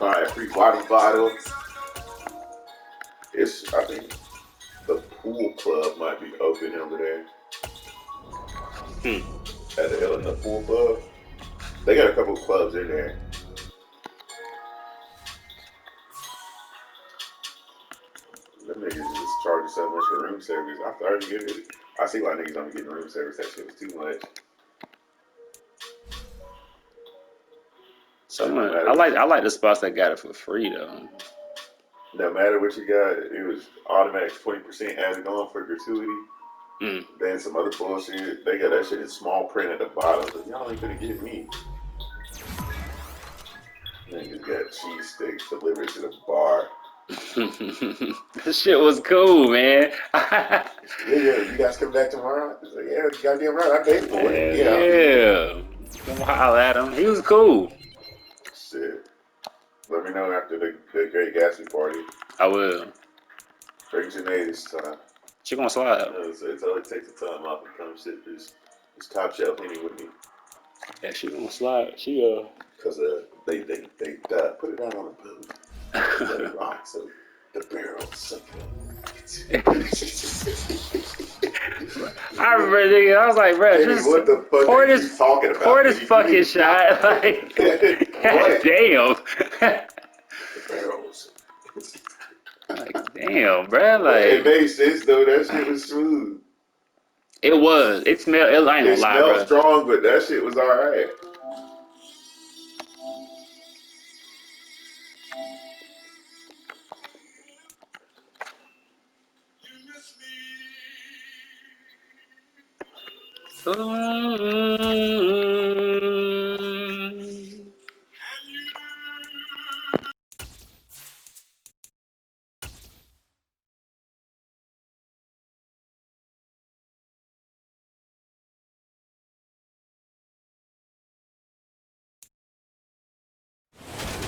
All right, free body bottle. I think the pool club might be open over there. At the pool club. They got a couple of clubs in there. Them niggas just charging so much for room service. I see why niggas don't get room service. That shit was too much. I like the spots that got it for free though. No matter what you got, it was automatic 20% added on for gratuity. Then some other bullshit. They got that shit in small print at the bottom. So y'all ain't gonna get me. Niggas got cheese sticks delivered to the bar. This shit was cool, man. yeah, you guys come back tomorrow? It's like, yeah, goddamn right, I paid for it. Yeah. Come holler at him. He was cool. Shit. Let me know after the Great Gatsby party. I will. Bring Janae this time. She gonna slide. So tell her to take the time off and come sit this top shelf Henny with me. Yeah, she gonna slide. Cause they put it down on the boat. Let it rock so the barrel suck it. I remember thinking, I was like, bro, just what the fuck pour are you talking about? Pour this fucking shot. Like, god damn. The barrels. Like, damn, bro. Like, it made sense though. That shit was smooth. It was. It smelled. I ain't gonna lie, bro. It smelled strong, but that shit was alright.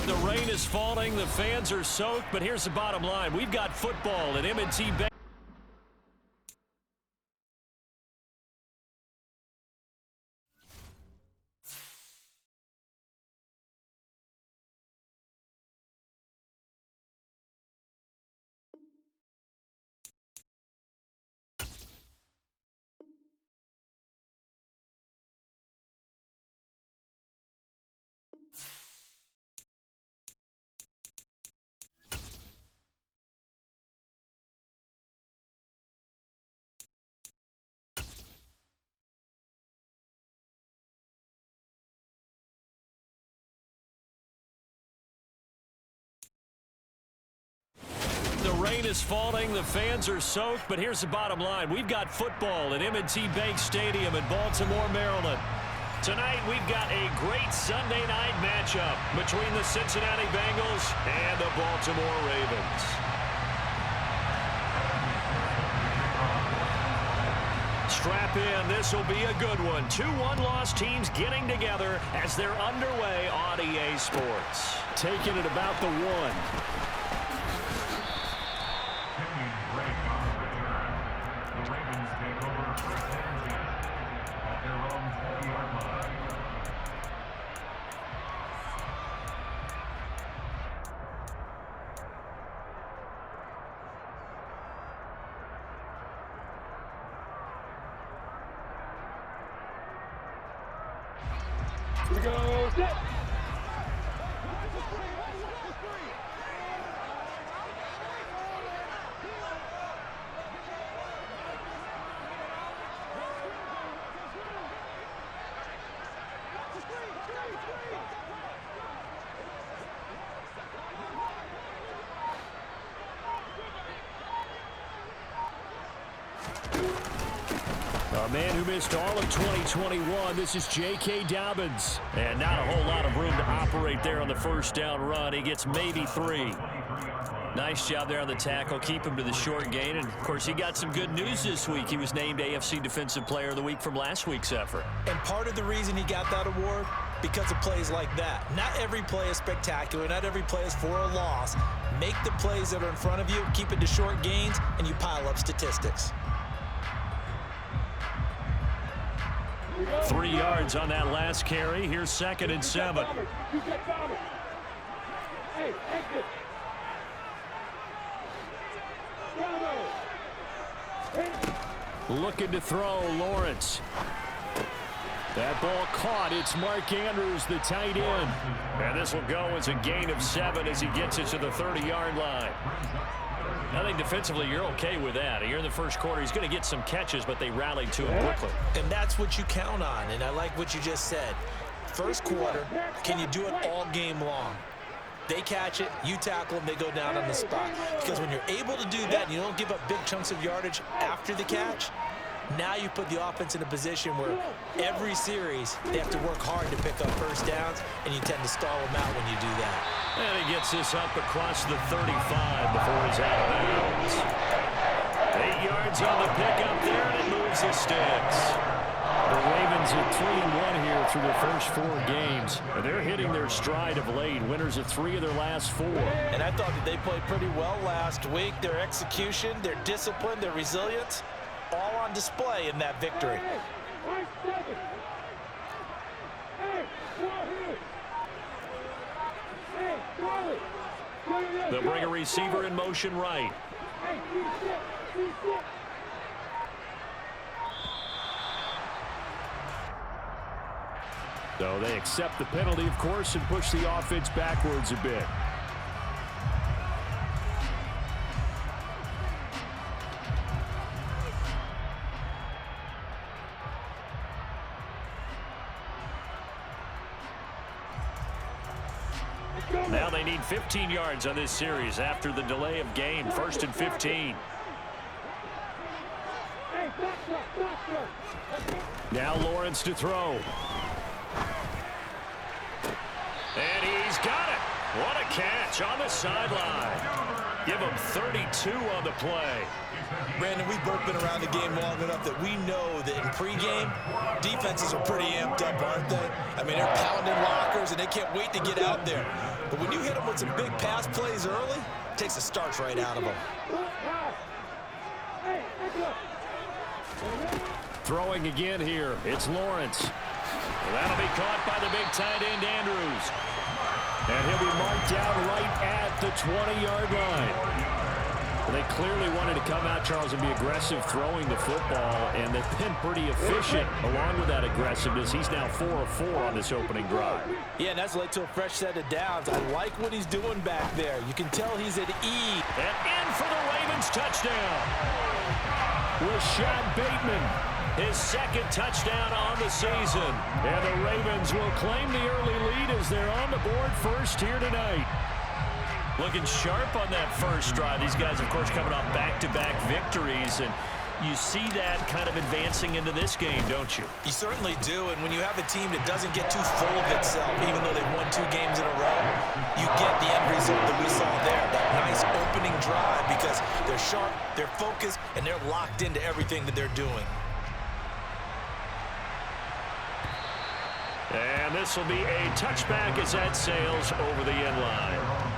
The rain is falling, the fans are soaked, but here's the bottom line. We've got football at M&T Bank. The rain is falling, the fans are soaked, but here's the bottom line. We've got football at M&T Bank Stadium in Baltimore, Maryland. Tonight, we've got a great Sunday night matchup between the Cincinnati Bengals and the Baltimore Ravens. Strap in, this will be a good one. 2 one-loss teams getting together as they're underway on EA Sports. Taking it about the 1. Here we go. Set. A man who missed all of 2021, this is J.K. Dobbins. And not a whole lot of room to operate there on the first down run. He gets maybe 3. Nice job there on the tackle. Keep him to the short gain. And, of course, he got some good news this week. He was named AFC Defensive Player of the Week from last week's effort. And part of the reason he got that award, because of plays like that. Not every play is spectacular. Not every play is for a loss. Make the plays that are in front of you, keep it to short gains, and you pile up statistics. 3 yards on that last carry. Here's 2nd and 7. Hey, exit. Bravo. Looking to throw, Lawrence. That ball caught. It's Mark Andrews, the tight end. And this will go as a gain of 7 as he gets it to the 30-yard line. I think defensively you're okay with that. Here in the first quarter, he's going to get some catches, but they rallied to him quickly. And that's what you count on, and I like what you just said. First quarter, can you do it all game long? They catch it, you tackle them, they go down on the spot. Because when you're able to do that and you don't give up big chunks of yardage after the catch, now you put the offense in a position where every series they have to work hard to pick up first downs, and you tend to stall them out when you do that. And he gets this up across the 35 before he's out of bounds. 8 yards on the pickup there, and it moves the sticks. The Ravens are 3-1 here through their first 4 games. They're hitting their stride of late. Winners of 3 of their last 4. And I thought that they played pretty well last week. Their execution, their discipline, their resilience, all on display in that victory. They'll bring a receiver in motion right. So they accept the penalty, of course, and push the offense backwards a bit. Now they need 15 yards on this series after the delay of game. 1st and 15. Now Lawrence to throw. And he's got it. What a catch on the sideline. Give him 32 on the play. Brandon, we've both been around the game long enough that we know that in pregame, defenses are pretty amped up, aren't they? I mean, they're pounding lockers, and they can't wait to get out there. But when you hit them with some big pass plays early, it takes the starch right out of them. Throwing again here. It's Lawrence. That'll be caught by the big tight end, Andrews. And he'll be marked down right at the 20-yard line. They clearly wanted to come out, Charles, and be aggressive throwing the football, and they've been pretty efficient along with that aggressiveness. He's now 4 of 4 on this opening drive. Yeah, and that's led to a fresh set of downs. I like what he's doing back there. You can tell he's at ease. And in for the Ravens touchdown. Rashad Bateman, his 2nd touchdown on the season. And the Ravens will claim the early lead as they're on the board first here tonight. Looking sharp on that first drive. These guys, of course, coming off back-to-back victories, and you see that kind of advancing into this game, don't you? You certainly do, and when you have a team that doesn't get too full of itself, even though they've won 2 games in a row, you get the end result that we saw there, that nice opening drive, because they're sharp, they're focused, and they're locked into everything that they're doing. And this will be a touchback as that sails over the end line.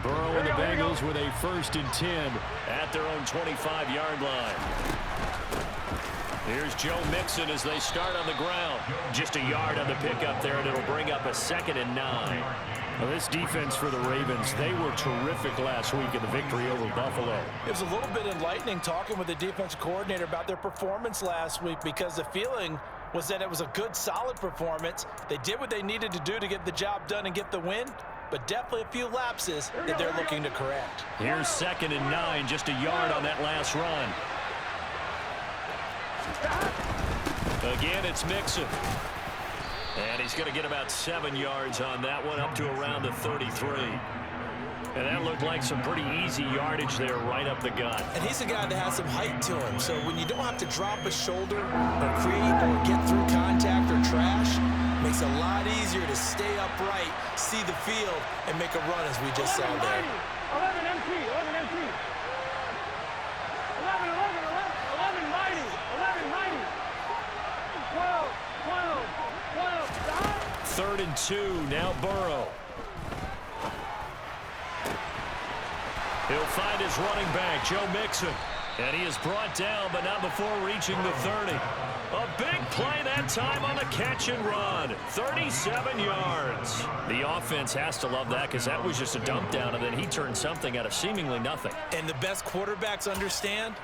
Burrow and the Bengals with a 1st and 10 at their own 25-yard line. Here's Joe Mixon as they start on the ground. Just a yard on the pickup there, and it'll bring up a 2nd and 9. Well, this defense for the Ravens, they were terrific last week in the victory over Buffalo. It was a little bit enlightening talking with the defensive coordinator about their performance last week, because the feeling was that it was a good, solid performance. They did what they needed to do to get the job done and get the win, but definitely a few lapses that they're looking to correct. Here's 2nd and 9, just a yard on that last run. Again, it's Mixon. And he's going to get about 7 yards on that one, up to around the 33. And that looked like some pretty easy yardage there right up the gut. And he's a guy that has some height to him, so when you don't have to drop a shoulder or create or get through contact or trash, it makes it a lot easier to stay upright, see the field, and make a run as we just saw there. 11 MT, 11 MT. 11 mighty, 11 mighty. 12, 3rd and 2, now Burrow. He'll find his running back, Joe Mixon. And he is brought down, but not before reaching the 30. A big play that time on the catch and run. 37 yards. The offense has to love that, because that was just a dump down, and then he turned something out of seemingly nothing. And the best quarterbacks understand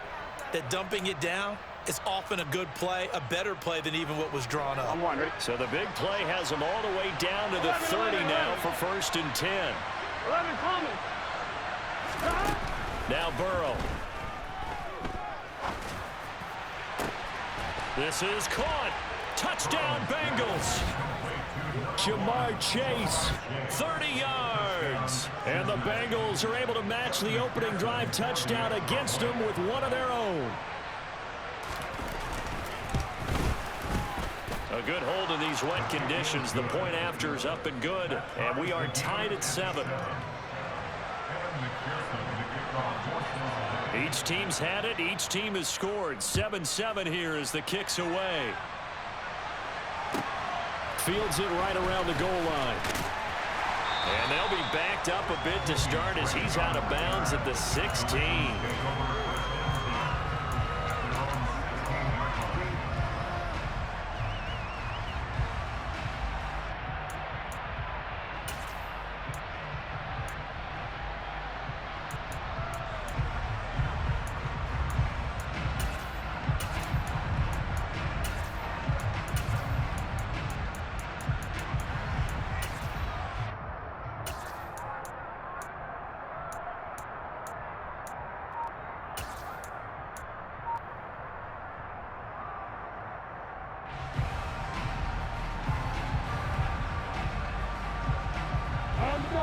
that dumping it down is often a good play, a better play than even what was drawn up. So the big play has him all the way down to the 30 now for 1st and 10. 11 Thomas. Now Burrow. This is caught. Touchdown Bengals. Jamar Chase, 30 yards. And the Bengals are able to match the opening drive touchdown against them with one of their own. A good hold in these wet conditions. The point after is up and good. And we are tied at 7. Each team's had it. Each team has scored. 7-7 here as the kick's away. Fields it right around the goal line. And they'll be backed up a bit to start as he's out of bounds at the 16.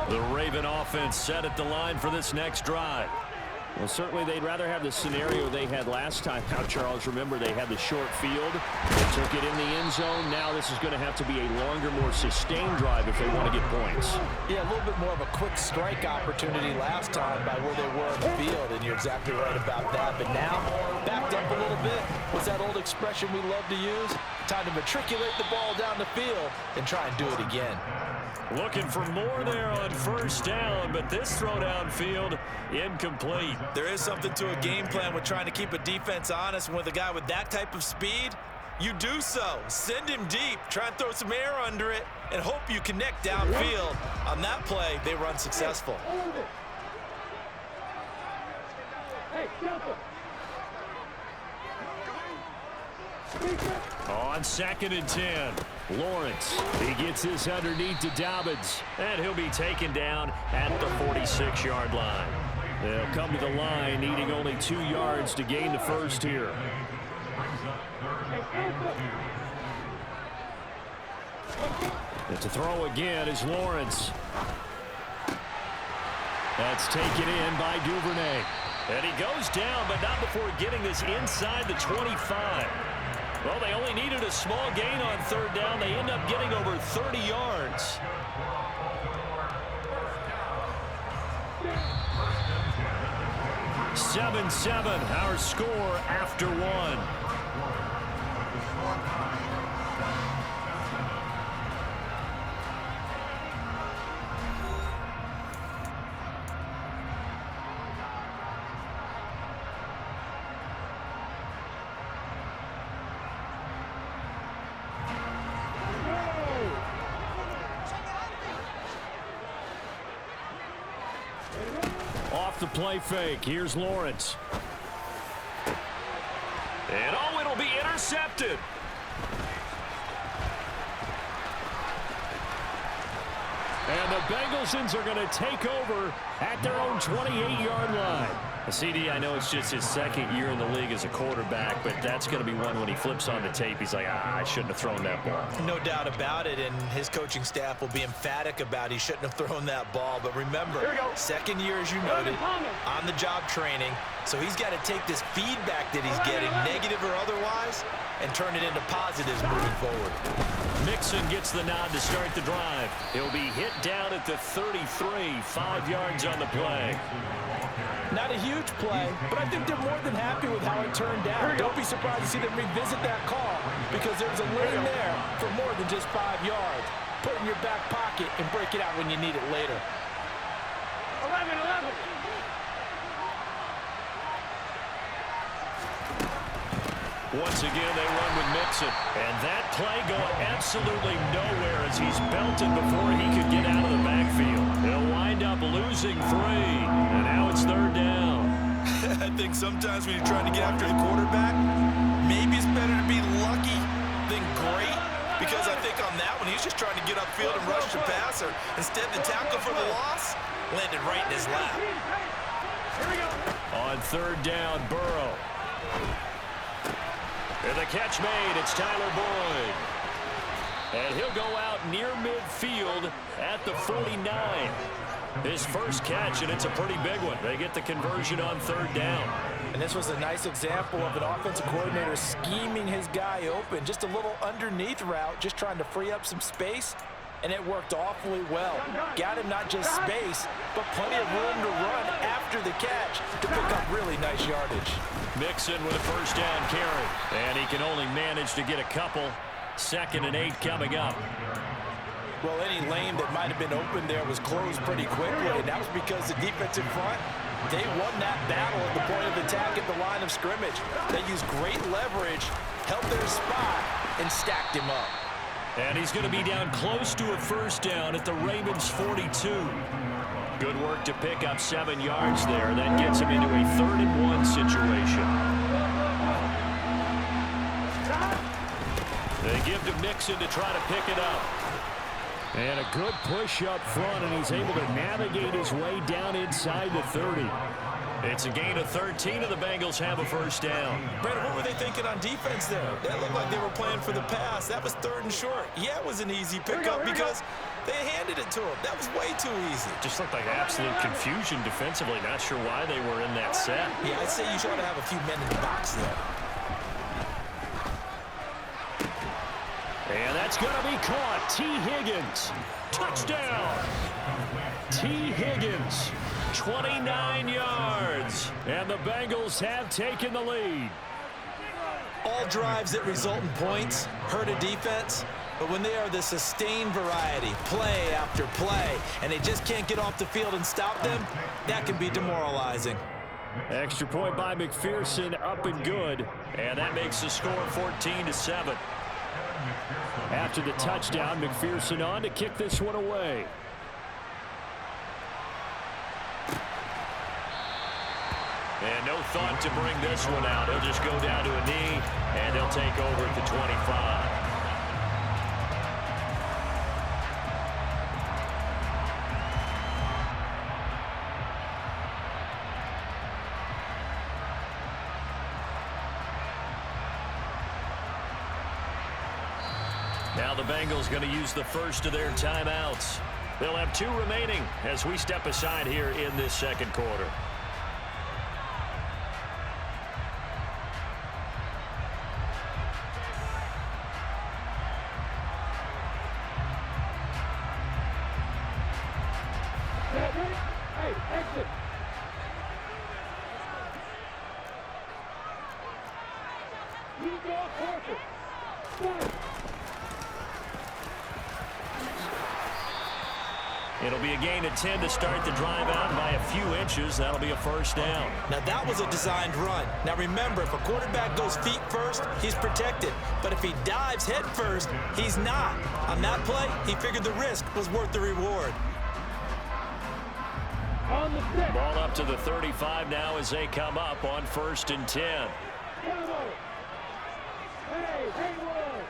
The Raven offense set at the line for this next drive. Well, certainly they'd rather have the scenario they had last time out, Charles. Remember, they had the short field. They took it in the end zone. Now this is going to have to be a longer, more sustained drive if they want to get points. Yeah, a little bit more of a quick strike opportunity last time by where they were on the field, and you're exactly right about that. But now, backed up a little bit. What's that old expression we love to use? Time to matriculate the ball down the field and try and do it again. Looking for more there on 1st down, but this throw downfield incomplete. There is something to a game plan with trying to keep a defense honest. With a guy with that type of speed, you do so. Send him deep, try and throw some air under it, and hope you connect downfield. On that play, they were unsuccessful. Hey, jumper. On 2nd and 10, Lawrence. He gets this underneath to Dobbins, and he'll be taken down at the 46-yard line. They'll come to the line, needing only 2 yards to gain the first here. And to throw again is Lawrence. That's taken in by Duvernay. And he goes down, but not before getting this inside the 25. Well, they only needed a small gain on 3rd down. They end up getting over 30 yards. (7-7) our score after 1. the play fake. Here's Lawrence. And oh, it'll be intercepted. And the Bengals are going to take over at their own 28-yard line. CD, I know it's just his second year in the league as a quarterback, but that's going to be one when he flips on the tape, he's like, I shouldn't have thrown that ball. No doubt about it, and his coaching staff will be emphatic about he shouldn't have thrown that ball. But remember, second year, as you noted, on-the-job training, so he's got to take this feedback that he's getting, negative or otherwise, and turn it into positives moving forward. Mixon gets the nod to start the drive. He'll be hit down at the 33, 5 yards on the play. Not a huge play, but I think they're more than happy with how it turned out. Don't be surprised to see them revisit that call because there's a lane there for more than just 5 yards. Put it in your back pocket and break it out when you need it later. 11. Once again, they run with Mixon. And that play going absolutely nowhere as he's belted before he could get out of the backfield. They'll wind up losing 3. And now it's 3rd down. I think sometimes when you're trying to get after the quarterback, maybe it's better to be lucky than great. Because I think on that one, he's just trying to get upfield and rush the passer. Instead, the tackle for the loss landed right in his lap. On 3rd down, Burrow. And the catch made, it's Tyler Boyd. And he'll go out near midfield at the 49. His first catch, and it's a pretty big one. They get the conversion on 3rd down. And this was a nice example of an offensive coordinator scheming his guy open. Just a little underneath route, just trying to free up some space, and it worked awfully well. Got him not just space, but plenty of room to run after the catch to pick up really nice yardage. Mixon with a first down carry, and he can only manage to get a couple. 2nd and 8 coming up. Well, any lane that might have been open there was closed pretty quickly, and that was because the defensive front, they won that battle at the point of attack at the line of scrimmage. They used great leverage, held their spot, and stacked him up. And he's going to be down close to a first down at the Ravens 42. Good work to pick up 7 yards there. That gets him into a 3rd and 1 situation. They give to Mixon to try to pick it up. And a good push up front, and he's able to navigate his way down inside the 30. It's a gain of 13, and the Bengals have a first down. Brandon, what were they thinking on defense there? That looked like they were playing for the pass. That was 3rd and short. Yeah, it was an easy pickup because they handed it to him. That was way too easy. Just looked like absolute confusion defensively. Not sure why they were in that set. Yeah, I'd say you should have a few men in the box there. And that's going to be caught. T. Higgins, touchdown. T. Higgins, 29 yards. And the Bengals have taken the lead. All drives that result in points hurt a defense, but when they are the sustained variety, play after play, and they just can't get off the field and stop them, that can be demoralizing. Extra point by McPherson, up and good. And that makes the score 14-7. After the touchdown, McPherson on to kick this one away. And no thought to bring this one out. He'll just go down to a knee, and they'll take over at the 25. Now the Bengals going to use the first of their timeouts. They'll have 2 remaining as we step aside here in this second quarter. Hey, exit. You go closer. It'll be a gain of 10 to start the drive out by a few inches. That'll be a first down. Now, that was a designed run. Now, remember, if a quarterback goes feet first, he's protected. But if he dives head first, he's not. On that play, he figured the risk was worth the reward. On the 6. Ball up to the 35 now as they come up on 1st and 10. Hey, Haywood.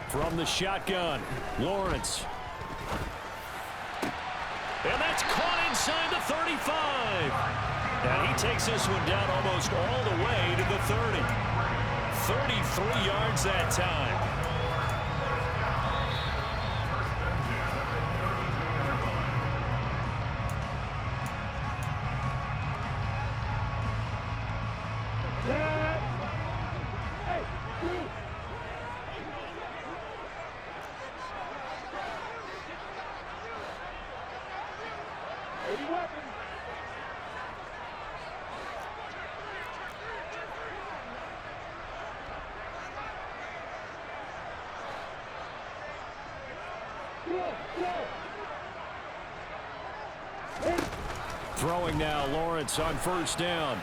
From the shotgun, Lawrence. And that's caught inside the 35. And he takes this one down almost all the way to the 30. 33 yards that time. Throwing now, Lawrence on 1st down.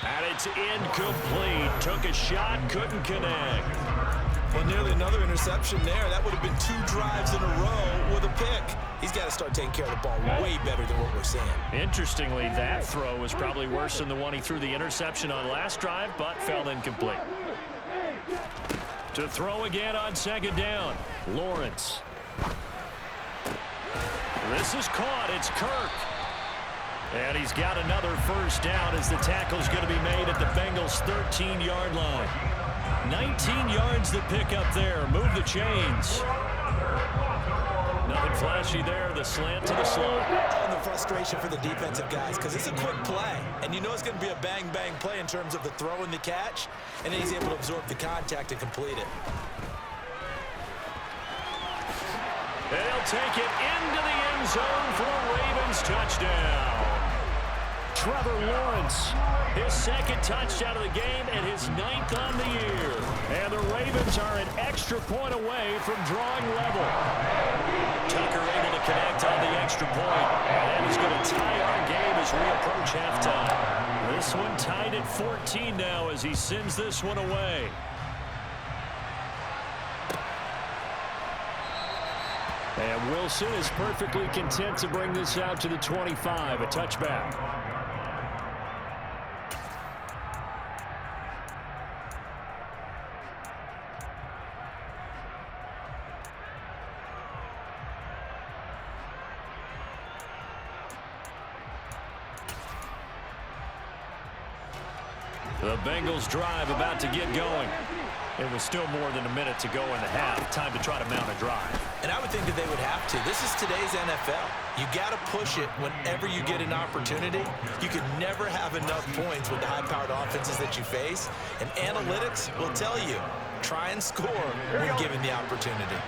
And it's incomplete. Took a shot, couldn't connect. Well, nearly another interception there. That would have been 2 drives in a row with a pick. He's got to start taking care of the ball way better than what we're seeing. Interestingly, that throw was probably worse than the one he threw the interception on last drive, but fell incomplete. To throw again on 2nd down, Lawrence. This is caught. It's Kirk. And he's got another 1st down as the tackle's going to be made at the Bengals' 13-yard line. 19 yards to pick up there. Move the chains. Nothing flashy there. The slant to the slot. And the frustration for the defensive guys because it's a quick play. And you know it's going to be a bang-bang play in terms of the throw and the catch. And then he's able to absorb the contact and complete it. And he'll take it into the end zone for a Ravens touchdown. Trevor Lawrence, his 2nd touchdown of the game and his 9th on the year. And the Ravens are an extra point away from drawing level. Tucker able to connect on the extra point. And that is going to tie our game as we approach halftime. This one tied at 14 now as he sends this one away. And Wilson is perfectly content to bring this out to the 25, a touchback. The Bengals drive about to get going. It was still more than a minute to go in the half. Time to try to mount a drive. And I would think that they would have to. This is today's NFL. You got to push it whenever you get an opportunity. You can never have enough points with the high-powered offenses that you face. And analytics will tell you, try and score when given the opportunity.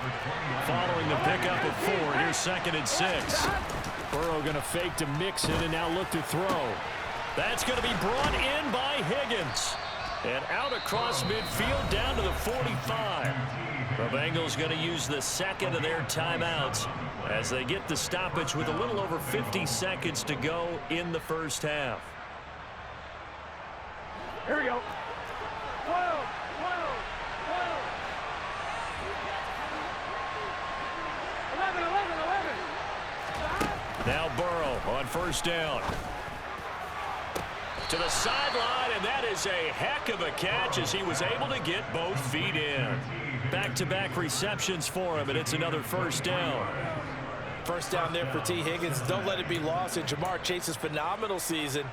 Following the pickup of 4, here's 2nd and 6. Burrow going to fake to Mixon and now look to throw. That's going to be brought in by Higgins. And out across midfield down to the 45. The Bengals going to use the 2nd of their timeouts as they get the stoppage with a little over 50 seconds to go in the 1st half. Here we go. 12. Now Burrow on 1st down. To the sideline, and that is a heck of a catch as he was able to get both feet in. Back-to-back receptions for him, and it's another 1st down. 1st down there for T. Higgins. Don't let it be lost in Jamar Chase's phenomenal season.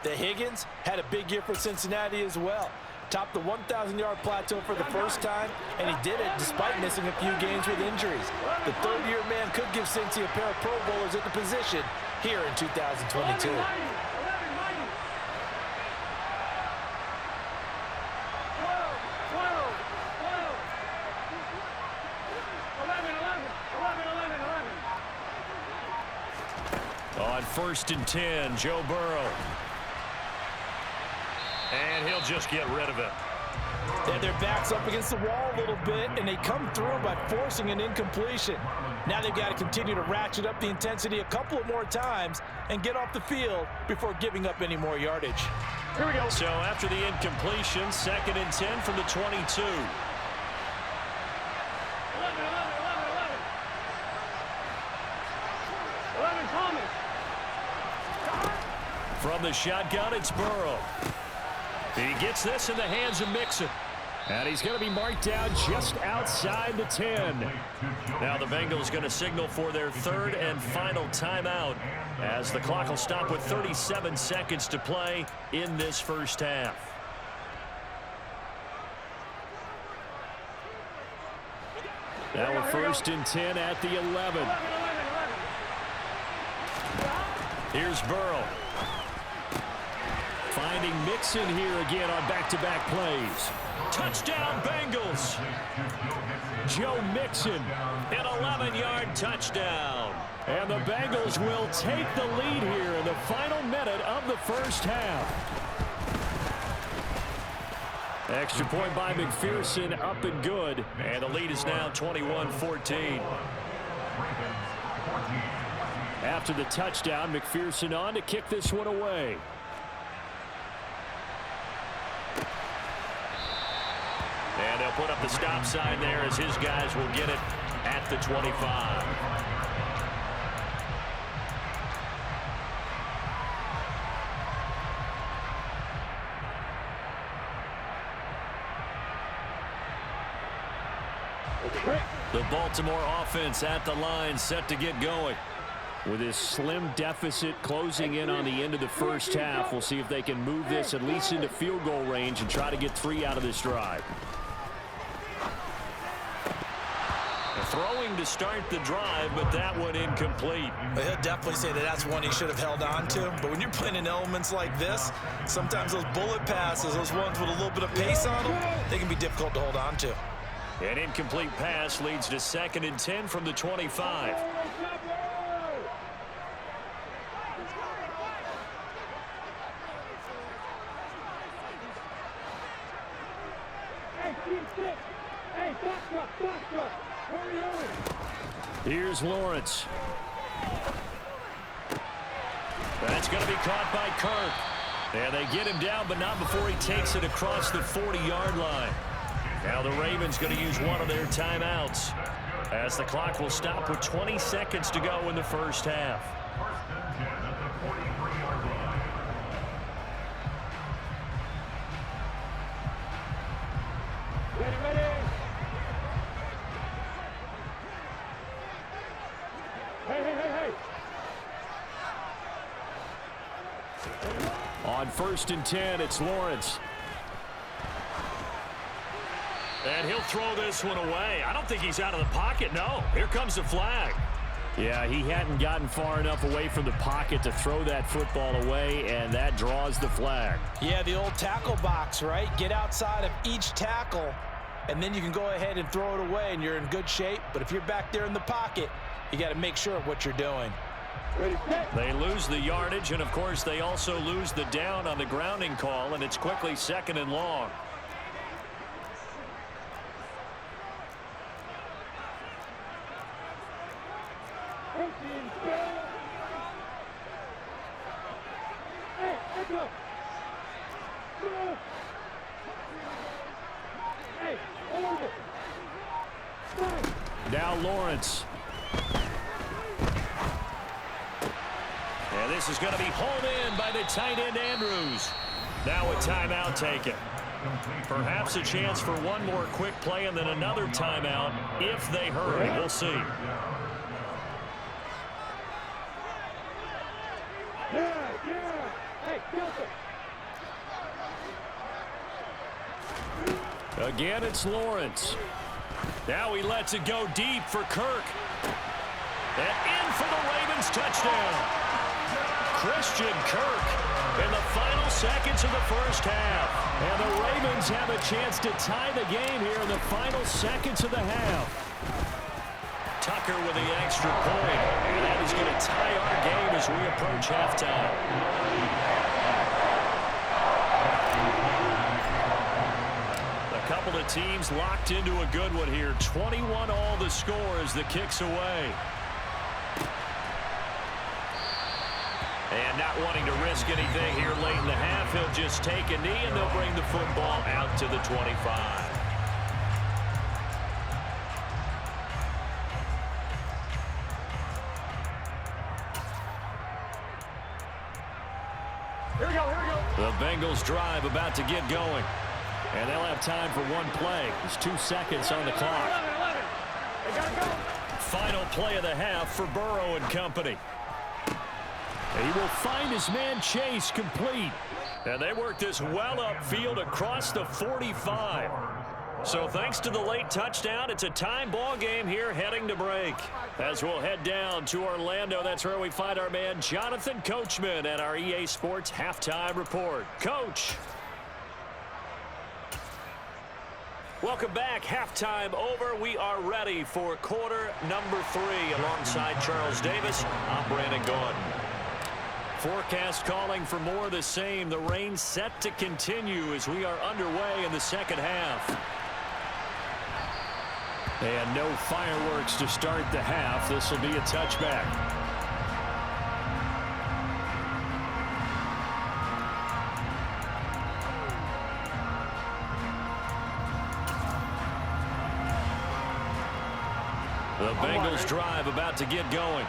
The Higgins had a big year for Cincinnati as well. Topped the 1,000-yard plateau for the 1st time, and he did it despite missing a few games with injuries. The 3rd-year man could give Cincy a pair of Pro Bowlers at the position here in 2022. On 1st and 10, Joe Burrow. And he'll just get rid of it. And their backs up against the wall a little bit, and they come through by forcing an incompletion. Now they've got to continue to ratchet up the intensity a couple of more times and get off the field before giving up any more yardage. Here we go. So after the incompletion, 2nd and 10 from the 22. From the shotgun, it's Burrow. He gets this in the hands of Mixon. And he's going to be marked down just outside the 10. Now the Bengals going to signal for their third and final timeout as the clock will stop with 37 seconds to play in this first half. Now a 1st and 10 at the 11. Here's Burrow. Finding Mixon here again on back-to-back plays. Touchdown, Bengals. Joe Mixon, an 11-yard touchdown. And the Bengals will take the lead here in the final minute of the first half. Extra point by McPherson, up and good. And the lead is now 21-14. After the touchdown, McPherson on to kick this one away. And they'll put up the stop sign there as his guys will get it at the 25. The Baltimore offense at the line set to get going. With this slim deficit closing in on the end of the first half, we'll see if they can move this at least into field goal range and try to get 3 out of this drive. Throwing to start the drive, but that one incomplete. Well, he'll definitely say that that's one he should have held on to. But when you're playing in elements like this, sometimes those bullet passes, those ones with a little bit of pace on them, they can be difficult to hold on to. An incomplete pass leads to 2nd and 10 from the 25. Here's Lawrence. That's going to be caught by Kirk. And they get him down, but not before he takes it across the 40-yard line. Now the Ravens going to use one of their timeouts as the clock will stop with 20 seconds to go in the first half. On 1st and 10, it's Lawrence. And he'll throw this one away. I don't think he's out of the pocket. No, here comes the flag. Yeah, he hadn't gotten far enough away from the pocket to throw that football away, and that draws the flag. Yeah, the old tackle box, right? Get outside of each tackle, and then you can go ahead and throw it away, and you're in good shape. But if you're back there in the pocket, you got to make sure of what you're doing. They lose the yardage, and, of course, they also lose the down on the grounding call, and it's quickly 2nd and long. Now Lawrence. And this is going to be hauled in by the tight end Andrews. Now a timeout taken. Perhaps a chance for one more quick play and then another timeout if they hurry. We'll see. Again, it's Lawrence. Now he lets it go deep for Kirk. And in for the Ravens touchdown. Christian Kirk in the final seconds of the first half. And the Ravens have a chance to tie the game here in the final seconds of the half. Tucker with the extra point. And that is going to tie our game as we approach halftime. A couple of teams locked into a good one here. 21 all the score as the kick's away. And not wanting to risk anything here late in the half, he'll just take a knee and they'll bring the football out to the 25. Here we go. The Bengals drive about to get going. And they'll have time for one play. There's 2 seconds on the clock. 11. They gotta go. Final play of the half for Burrow and company. He will find his man Chase complete. And they work this well upfield across the 45. So thanks to the late touchdown, it's a time ball game here heading to break. As we'll head down to Orlando, that's where we find our man Jonathan Coachman at our EA Sports Halftime Report. Coach. Welcome back. Halftime over. We are ready for quarter number 3 alongside Charles Davis. I'm Brandon Gordon. Forecast calling for more of the same. The rain set to continue as we are underway in the second half. And no fireworks to start the half. This will be a touchback. The Bengals drive about to get going.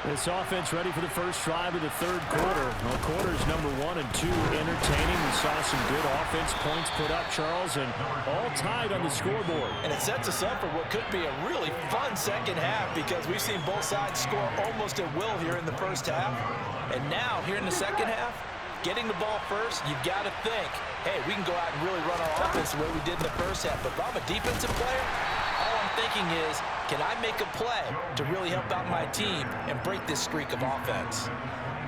This offense ready for the first drive of the third quarter. Well, quarters number 1 and 2 entertaining. We saw some good offense points put up, Charles, and all tied on the scoreboard. And it sets us up for what could be a really fun second half because we've seen both sides score almost at will here in the first half. And now, here in the second half, getting the ball first, you've got to think, hey, we can go out and really run our offense the way we did in the first half. But if I'm a defensive player, all I'm thinking is, can I make a play to really help out my team and break this streak of offense?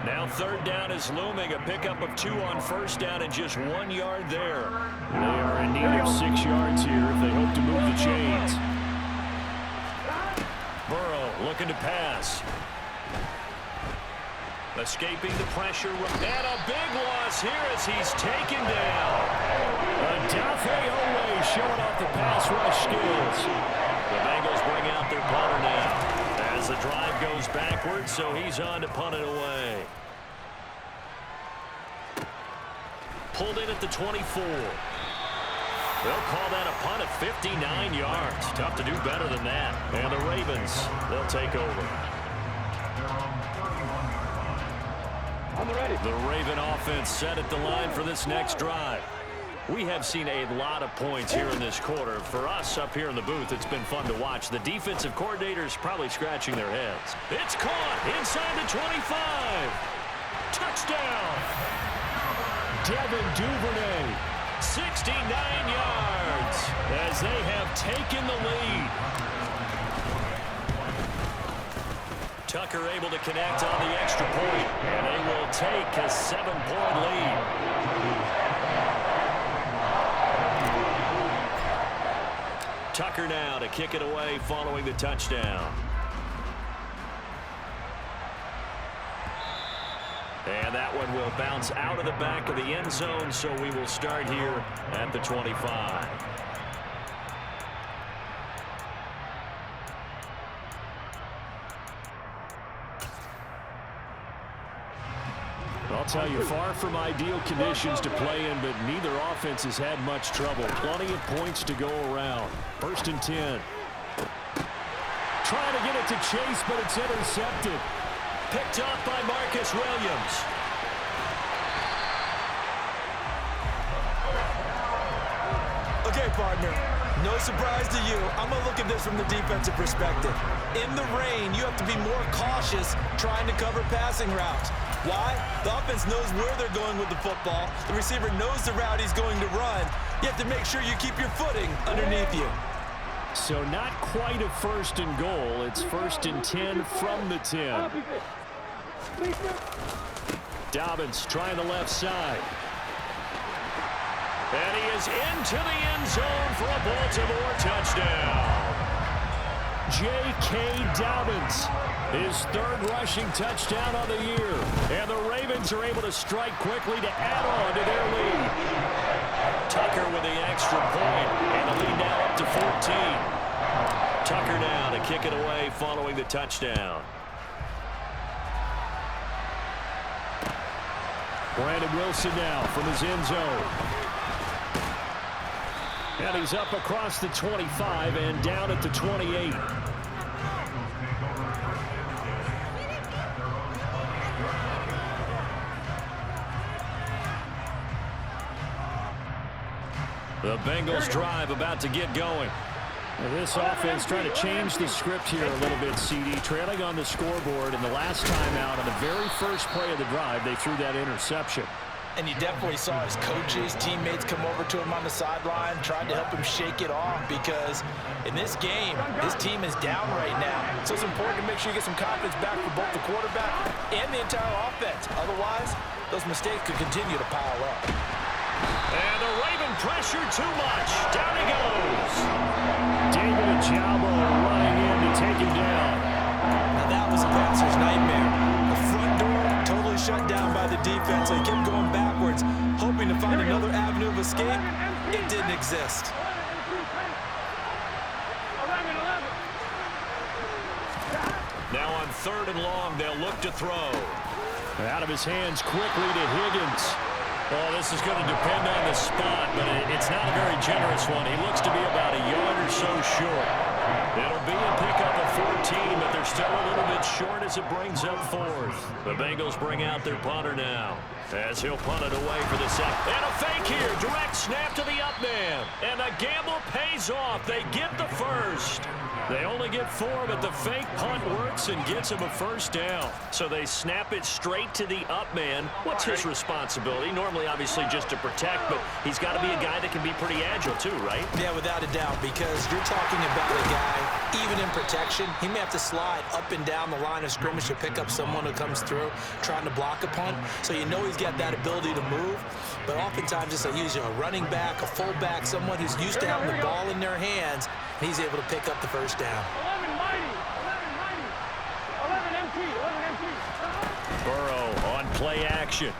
Now third down is looming. A pickup of 2 on first down and just 1 yard there. They are in need of 6 yards here if they hope to move the chains. Burrow looking to pass. Escaping the pressure. And a big loss here as he's taken down. Odafe Oweh showing off the pass rush skills. The Bengals bring out their punter now as the drive goes backwards, so he's on to punt it away. Pulled in at the 24. They'll call that a punt of 59 yards. Tough to do better than that. And the Ravens, they'll take over. The Raven offense set at the line for this next drive. We have seen a lot of points here in this quarter. For us up here in the booth, it's been fun to watch. The defensive coordinators probably scratching their heads. It's caught inside the 25. Touchdown. Devin Duvernay, 69 yards as they have taken the lead. Tucker able to connect on the extra point, and they will take a 7-point lead. Tucker now to kick it away following the touchdown. And that one will bounce out of the back of the end zone, so we will start here at the 25. I'll tell you, far from ideal conditions to play in, but neither offense has had much trouble. Plenty of points to go around. 1st and 10. Trying to get it to Chase, but it's intercepted. Picked up by Marcus Williams. Okay, partner, no surprise to you. I'm going to look at this from the defensive perspective. In the rain, you have to be more cautious trying to cover passing routes. Why? The offense knows where they're going with the football. The receiver knows the route he's going to run. You have to make sure you keep your footing underneath you. So not quite a 1st and goal. It's 1st and 10 from the 10. Dobbins trying the left side. And he is into the end zone for a Baltimore touchdown. J.K. Dobbins, his 3rd rushing touchdown of the year. And the Ravens are able to strike quickly to add on to their lead. Tucker with the extra point, and the lead now up to 14. Tucker now to kick it away following the touchdown. Brandon Wilson now from his end zone. And he's up across the 25 and down at the 28. The Bengals drive about to get going. This offense trying to change the script here a little bit, CD. Trailing on the scoreboard, and the last time out on the very first play of the drive, they threw that interception. And you definitely saw his coaches, teammates come over to him on the sideline, tried to help him shake it off because in this game, his team is down right now. So it's important to make sure you get some confidence back for both the quarterback and the entire offense. Otherwise, those mistakes could continue to pile up. And the Raven pressure too much. Down he goes. David Ojabo running in to take him down. Now that was a passer's nightmare. The front door totally shut down by the defense. They kept going backwards, hoping to find another avenue of escape. It didn't exist. Now on 3rd and long, they'll look to throw. Out of his hands quickly to Higgins. Well, this is going to depend on the spot, but it's not a very generous one. He looks to be about a yard or so short. It'll be a pickup of 14, but they're still a little bit short as it brings up 4th. The Bengals bring out their punter now as he'll punt it away for the second. And a fake here. Direct snap to the up man. And the gamble pays off. They get the first. They only get 4, but the fake punt works and gets him a first down. So they snap it straight to the up man. What's his responsibility? Normally, obviously, just to protect, but he's got to be a guy that can be pretty agile too, right? Yeah, without a doubt, because you're talking about a guy, even in protection, he may have to slide up and down the line of scrimmage to pick up someone who comes through trying to block a punt. So you know he's got that ability to move, but oftentimes it's usually a running back, a fullback, someone who's used to having the ball in their hands, and he's able to pick up the first down. 11 empty. Burrow on play action.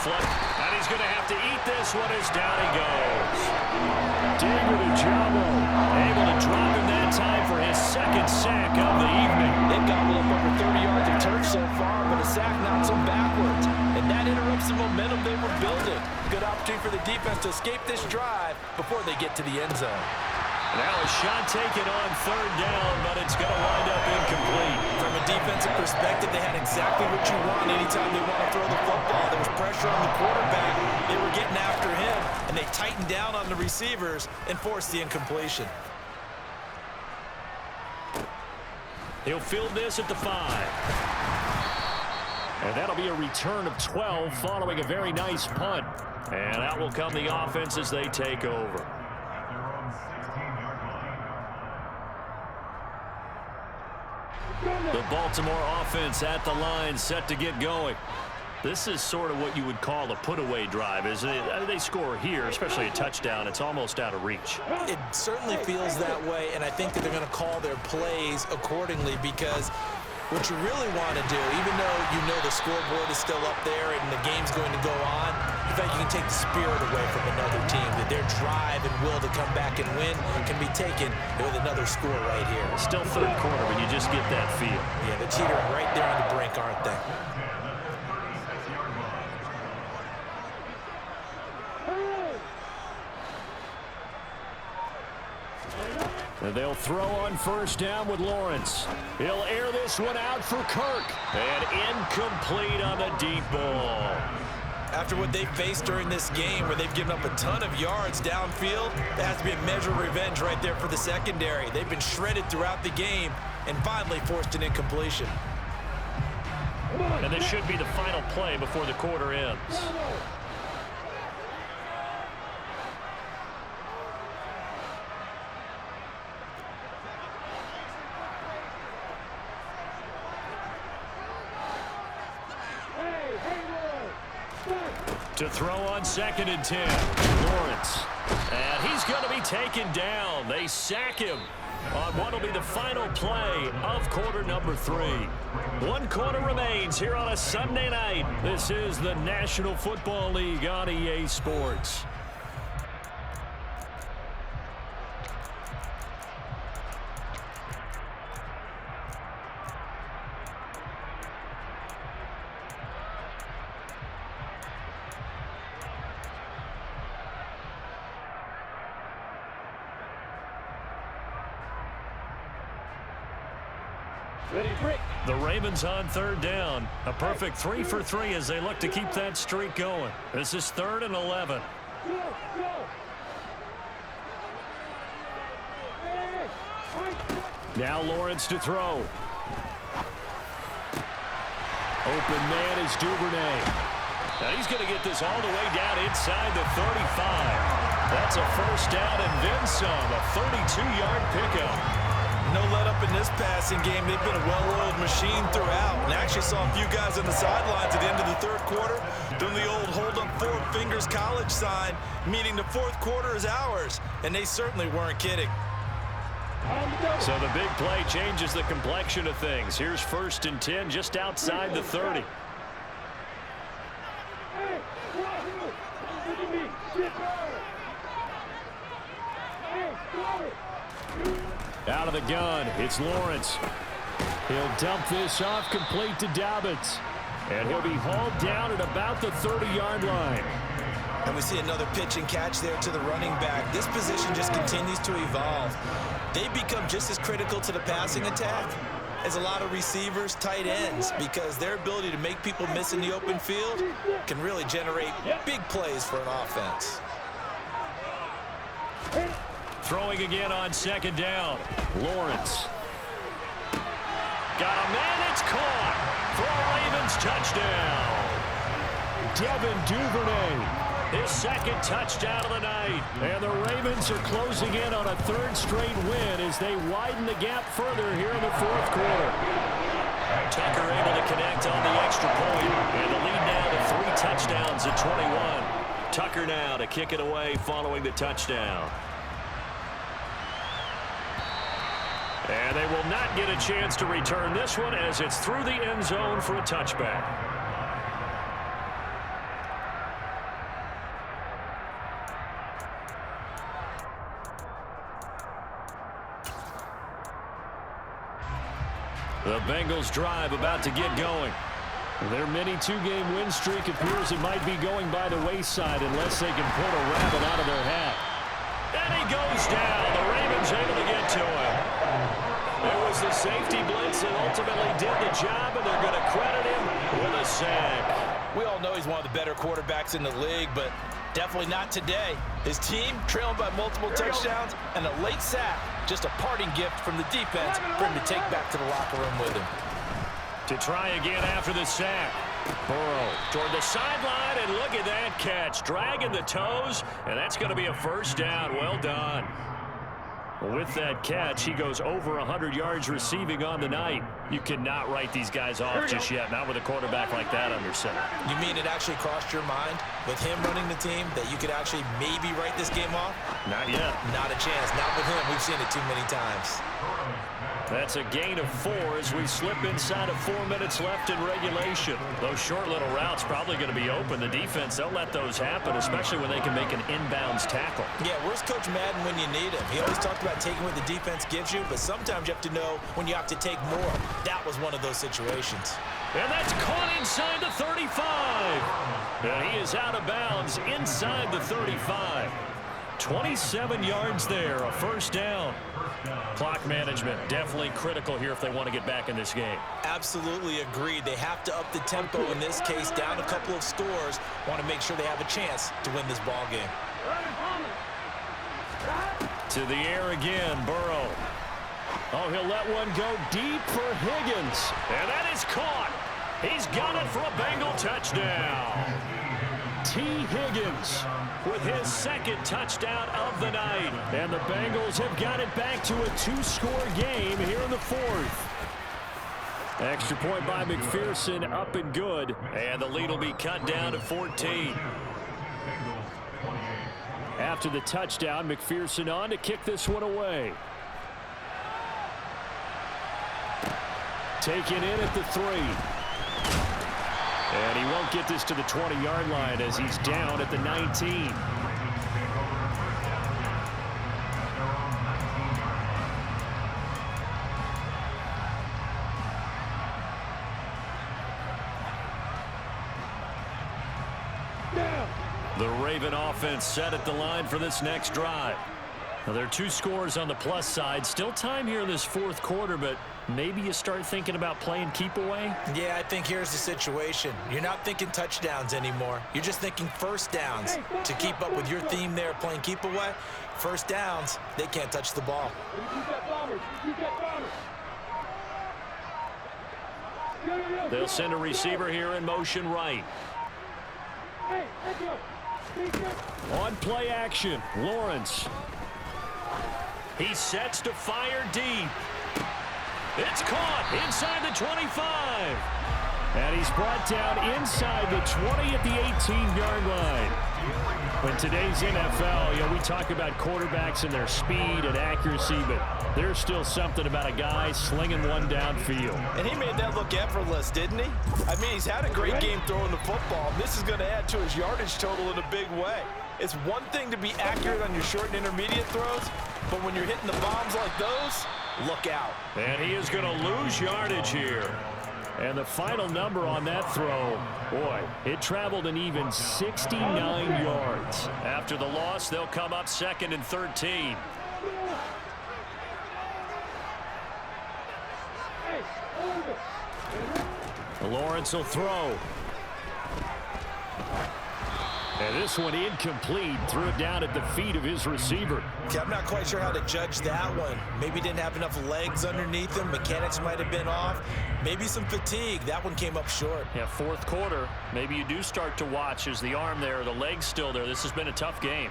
Flip, and he's going to have to eat this one as down he goes. David Ojabo Able to drop him that time for his 2nd sack of the evening. They've gobbled up over 30 yards of turf so far, but a sack knocks them backwards, and that interrupts the momentum they were building. Good opportunity for the defense to escape this drive before they get to the end zone. Now a shot taken on 3rd down, but it's going to wind up incomplete. From a defensive perspective, they had exactly what you want anytime they want to throw the football. There was pressure on the quarterback. They were getting after him, and they tightened down on the receivers and forced the incompletion. He'll field this at the 5. And that'll be a return of 12 following a very nice punt. And out will come the offense as they take over. The Baltimore offense at the line, set to get going. This is sort of what you would call a put-away drive, isn't it? They score here, especially a touchdown. It's almost out of reach. It certainly feels that way, and I think that they're going to call their plays accordingly because what you really want to do, even though you know the scoreboard is still up there and the game's going to go on, in fact, you can take the spirit away from another team, that their drive and will to come back and win can be taken with another score right here. Still 3rd quarter, but you just get that feel. Yeah, they're teetering right there on the brink, aren't they? And they'll throw on 1st down with Lawrence. He'll air this one out for Kirk. And incomplete on the deep ball. After what they've faced during this game where they've given up a ton of yards downfield, there has to be a measure of revenge right there for the secondary. They've been shredded throughout the game and finally forced an incompletion. And this should be the final play before the quarter ends. To throw on 2nd and 10. Lawrence. And he's going to be taken down. They sack him on what will be the final play of quarter number 3. 1 quarter remains here on a Sunday night. This is the National Football League on EA Sports. The Ravens on 3rd down. A perfect 3 for 3 as they look to keep that streak going. This is 3rd and 11. Now Lawrence to throw. Open man is Duvernay. Now he's going to get this all the way down inside the 35. That's a first down and then some. A 32-yard pickup. No let up in this passing game. They've been a well-oiled machine throughout. And I actually saw a few guys on the sidelines at the end of the third quarter doing the old hold up 4 fingers college sign, meaning the fourth quarter is ours. And they certainly weren't kidding. So the big play changes the complexion of things. Here's 1st and 10 just outside the 30. Out of the gun, it's Lawrence. He'll dump this off complete to Dobbins. And he'll be hauled down at about the 30-yard line. And we see another pitch and catch there to the running back. This position just continues to evolve. They become just as critical to the passing attack as a lot of receivers, tight ends, because their ability to make people miss in the open field can really generate big plays for an offense. Throwing again on 2nd down. Lawrence. Got a man, it's caught for a Ravens touchdown. Devin Duvernay. His 2nd touchdown of the night. And the Ravens are closing in on a 3rd straight win as they widen the gap further here in the 4th quarter. Tucker able to connect on the extra point. And the lead now to 3 touchdowns at 21. Tucker now to kick it away following the touchdown. And they will not get a chance to return this one as it's through the end zone for a touchback. The Bengals drive about to get going. Their mini 2-game win streak appears it might be going by the wayside unless they can pull a rabbit out of their hat. And he goes down. The Ravens able to get to him. It was the safety blitz that ultimately did the job, and they're going to credit him with a sack. We all know he's one of the better quarterbacks in the league, but definitely not today. His team trailing by multiple touchdowns and a late sack. Just a parting gift from the defense for him to take back to the locker room with him. To try again after the sack. Burrow toward the sideline, and look at that catch. Dragging the toes, and that's going to be a first down. Well done. With that catch, he goes over 100 yards receiving on the night. You cannot write these guys off just yet, not with a quarterback like that under center. You mean it actually crossed your mind with him running the team that you could actually maybe write this game off? Not yet. Not a chance. Not with him. We've seen it too many times. That's a gain of 4 as we slip inside of 4 minutes left in regulation. Those short little routes probably going to be open. The defense, they'll let those happen, especially when they can make an inbounds tackle. Yeah, where's Coach Madden when you need him? He always talked about taking what the defense gives you, but sometimes you have to know when you have to take more. That was one of those situations. And that's caught inside the 35. And he is out of bounds inside the 35. 27 yards there, a first down. Clock management definitely critical here if they want to get back in this game. Absolutely agreed. They have to up the tempo in this case, down a couple of scores. Want to make sure they have a chance to win this ball game. To the air again, Burrow. Oh, he'll let one go deep for Higgins. And that is caught. He's got it for a Bengal touchdown. T. Higgins with his 2nd touchdown of the night. And the Bengals have got it back to a 2-score game here in the 4th. Extra point by McPherson, up and good. And the lead will be cut down to 14. After the touchdown, McPherson on to kick this one away. Taken in at the 3. And he won't get this to the 20-yard line as he's down at the 19. The Raven offense set at the line for this next drive. Well, there are 2 scores on the plus side. Still time here in this fourth quarter, but maybe you start thinking about playing keep away? Yeah, I think here's the situation. You're not thinking touchdowns anymore. You're just thinking first downs. To keep up with your theme there, playing keep away, first downs, they can't touch the ball. They'll send a receiver here in motion right. On play action, Lawrence. He sets to fire deep. It's caught inside the 25. And he's brought down inside the 20 at the 18-yard line. In today's NFL, we talk about quarterbacks and their speed and accuracy, but there's still something about a guy slinging one downfield. And he made that look effortless, didn't he? I mean, he's had a great game throwing the football. This is going to add to his yardage total in a big way. It's one thing to be accurate on your short and intermediate throws, but when you're hitting the bombs like those, look out. And he is going to lose yardage here. And the final number on that throw, boy, it traveled an even 69 yards. After the loss, they'll come up 2nd and 13. Lawrence will throw. And this one incomplete. Threw it down at the feet of his receiver. Okay, I'm not quite sure how to judge that one. Maybe didn't have enough legs underneath him. Mechanics might have been off. Maybe some fatigue. That one came up short. Yeah, fourth quarter. Maybe you do start to watch. Is the arm there, the leg's still there? This has been a tough game.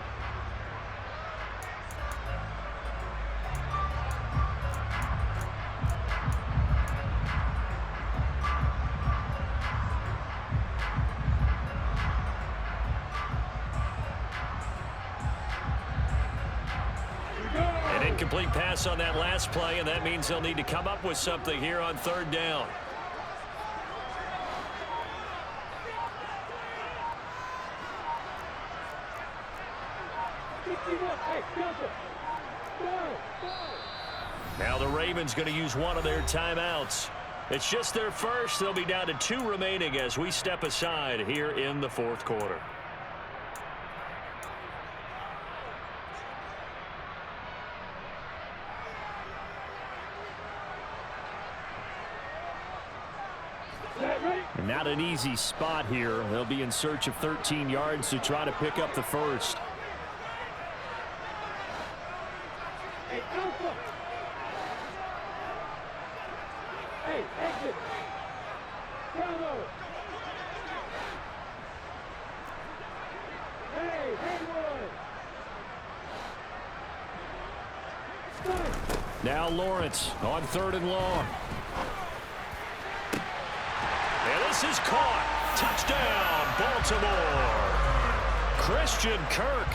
Incomplete pass on that last play, and that means they'll need to come up with something here on 3rd down. Now the Ravens going to use one of their timeouts. It's just their first. They'll be down to 2 remaining as we step aside here in the fourth quarter. And not an easy spot here. They'll be in search of 13 yards to try to pick up the first. Now Lawrence on 3rd and long. And this is caught. Touchdown, Baltimore. Christian Kirk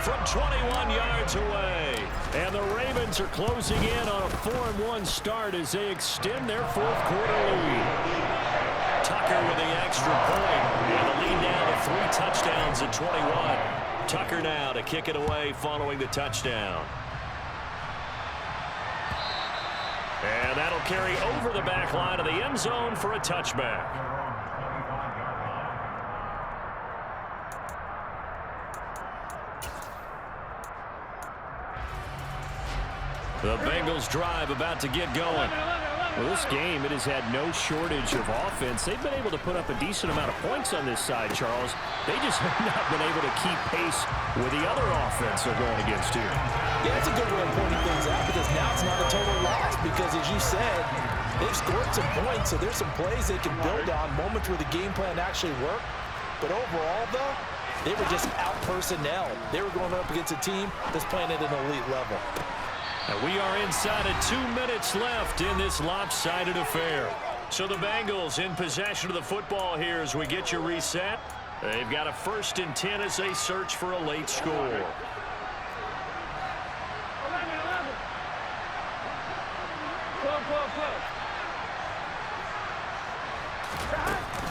from 21 yards away. And the Ravens are closing in on a 4-1 start as they extend their fourth quarter lead. Tucker with the extra point. And the lead now to 3 touchdowns at 21. Tucker now to kick it away following the touchdown. And that'll carry over the back line of the end zone for a touchback. The Bengals drive about to get going. Well, this game, it has had no shortage of offense. They've been able to put up a decent amount of points on this side, Charles. They just have not been able to keep pace with the other offense they're going against here. Yeah, that's a good way of pointing things out because now it's not a total loss because, as you said, they've scored some points, so there's some plays they can build on, moments where the game plan actually worked. But overall, though, they were just out-personnel. They were going up against a team that's playing at an elite level. And we are inside of 2 minutes left in this lopsided affair. So the Bengals in possession of the football here as we get you reset. They've got a 1st and 10 as they search for a late score.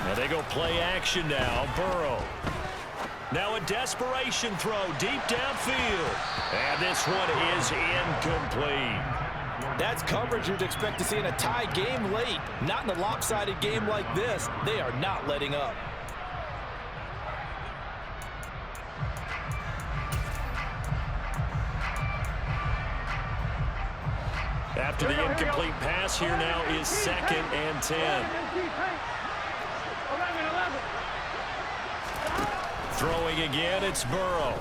Now they go play action now. Burrow. Now a desperation throw deep downfield. And this one is incomplete. That's coverage you'd expect to see in a tie game late. Not in a lopsided game like this. They are not letting up. After the incomplete pass, here now is 2nd and 10. Throwing again, it's Burrow.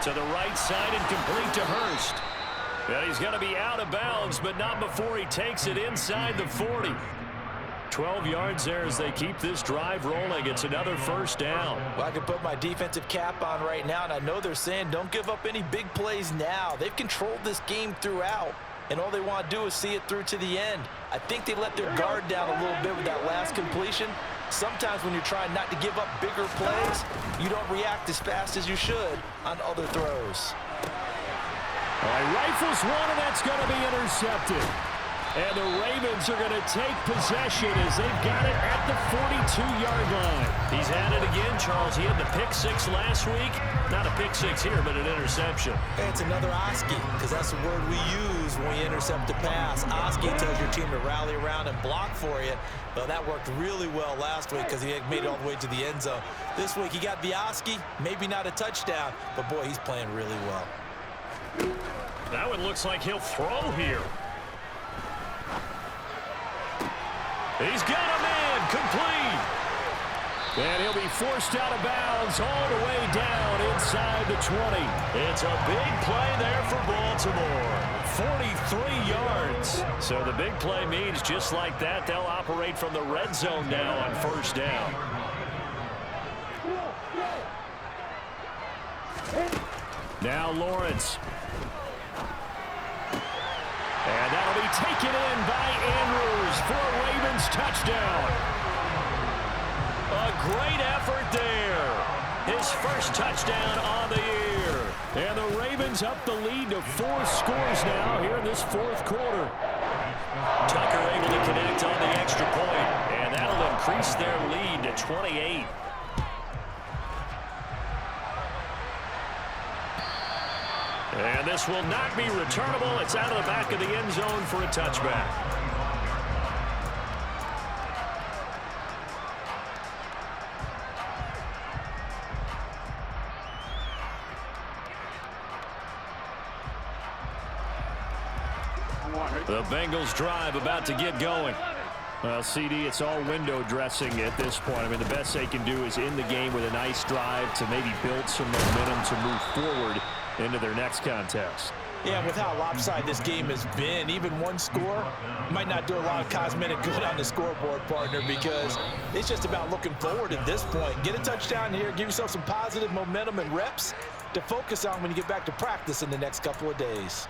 To the right side and complete to Hurst. And he's going to be out of bounds, but not before he takes it inside the 40. 12 yards there as they keep this drive rolling. It's another first down. Well, I can put my defensive cap on right now, and I know they're saying don't give up any big plays now. They've controlled this game throughout, and all they want to do is see it through to the end. I think they let their guard down a little bit with that last completion. Sometimes when you're trying not to give up bigger plays, you don't react as fast as you should on other throws. All right, rifles one, and that's going to be intercepted. And the Ravens are going to take possession as they've got it at the 42-yard line. He's had it again, Charles. He had the pick 6 last week. Not a pick 6 here, but an interception. Hey, it's another Oski, because that's the word we use when we intercept a pass. Oski tells your team to rally around and block for you. Well, that worked really well last week because he made it all the way to the end zone. This week he got the Oski, maybe not a touchdown, but boy, he's playing really well. That one looks like he'll throw here. He's got a man complete. And he'll be forced out of bounds all the way down inside the 20. It's a big play there for Baltimore. 43 yards. So the big play means just like that, they'll operate from the red zone now on first down. Now Lawrence. And that'll be taken in by Andrews for a Ravens touchdown. A great effort there. His first touchdown on the year. And the Ravens up the lead to 4 scores now here in this 4th quarter. Tucker able to connect on the extra point, and that'll increase their lead to 28. And this will not be returnable. It's out of the back of the end zone for a touchback. The Bengals drive about to get going. Well, CD, it's all window dressing at this point. I mean, the best they can do is end the game with a nice drive to maybe build some momentum to move forward into their next contest. Yeah, with how lopsided this game has been, even one score might not do a lot of cosmetic good on the scoreboard, partner, because it's just about looking forward at this point. Get a touchdown here, give yourself some positive momentum and reps to focus on when you get back to practice in the next couple of days.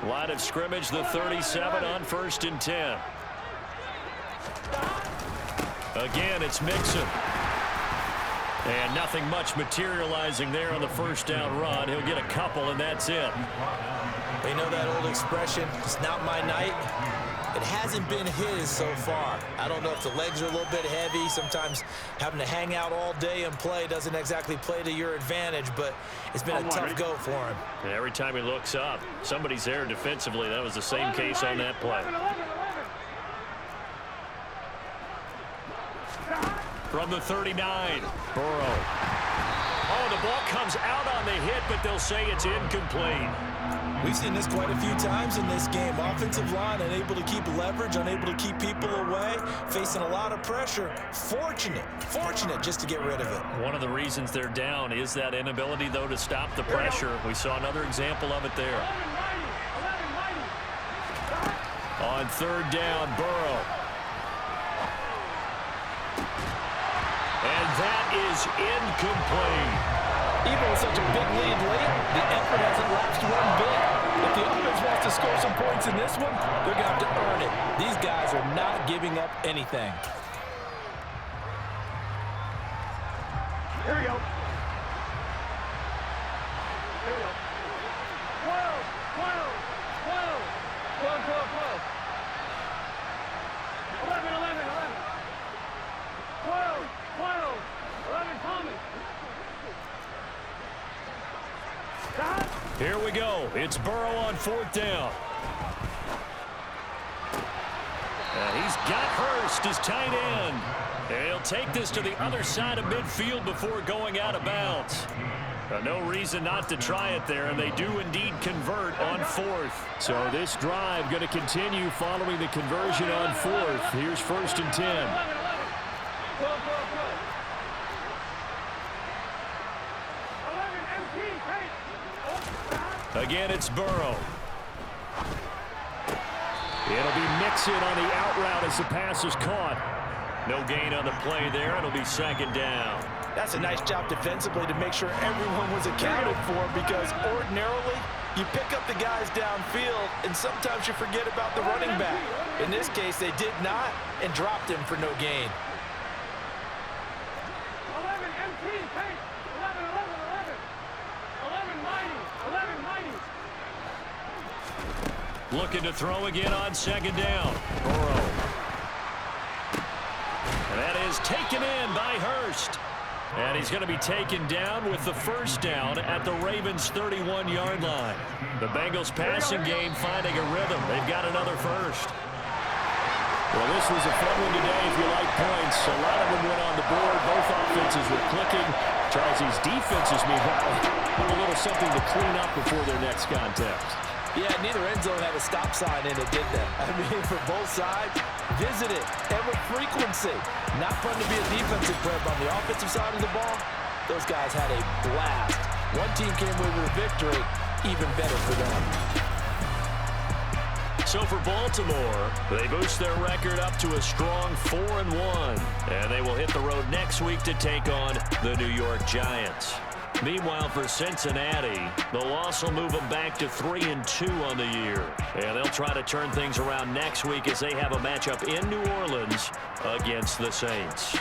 Line of scrimmage, the 37 on 1st and 10. Again, it's Mixon. And nothing much materializing there on the first down run. He'll get a couple, and that's it. You know that old expression, it's not my night? It hasn't been his so far. I don't know if the legs are a little bit heavy. Sometimes having to hang out all day and play doesn't exactly play to your advantage, but it's been a tough go for him. And every time he looks up, somebody's there defensively. That was the same case on that play. From the 39, Burrow. Oh, the ball comes out on the hit, but they'll say it's incomplete. We've seen this quite a few times in this game. Offensive line unable to keep leverage, unable to keep people away, facing a lot of pressure. Fortunate just to get rid of it. One of the reasons they're down is that inability, though, to stop the pressure. We saw another example of it there. On 3rd down, Burrow. And that is incomplete. Even with such a big lead late, the effort hasn't lapsed one bit. If the offense wants to score some points in this one, they're going to have to earn it. These guys are not giving up anything. Here we go. 12, 11, Tommy. Here we go. It's Burrow on 4th down. And he's got Hurst as tight end. And he'll take this to the other side of midfield before going out of bounds. No reason not to try it there, and they do indeed convert on fourth. So this drive going to continue following the conversion on fourth. Here's 1st and 10. Again, it's Burrow. It'll be Mixon on the out route as the pass is caught. No gain on the play there. It'll be 2nd down. That's a nice job defensively to make sure everyone was accounted for, because ordinarily you pick up the guys downfield and sometimes you forget about the running back. In this case, they did not and dropped him for no gain. 11 MT, pace. 11, 11, 11. 11 mighty. 11 mighty. Looking to throw again on 2nd down. Burrow. And that is taken in by Hurst. And he's going to be taken down with the 1st down at the Ravens' 31-yard line. The Bengals passing game finding a rhythm. They've got another first. Well, this was a fun one today if you like points. A lot of them went on the board. Both offenses were clicking. Charles's defenses, meanwhile, have a little something to clean up before their next contest. Yeah, neither end zone had a stop sign in it, did they? I mean, for both sides, visit it, and with frequency. Not fun to be a defensive player, but on the offensive side of the ball, those guys had a blast. One team came away with a victory, even better for them. So for Baltimore, they boost their record up to a strong 4-1. And they will hit the road next week to take on the New York Giants. Meanwhile, for Cincinnati, the loss will move them back to 3-2 on the year. And they'll try to turn things around next week as they have a matchup in New Orleans against the Saints.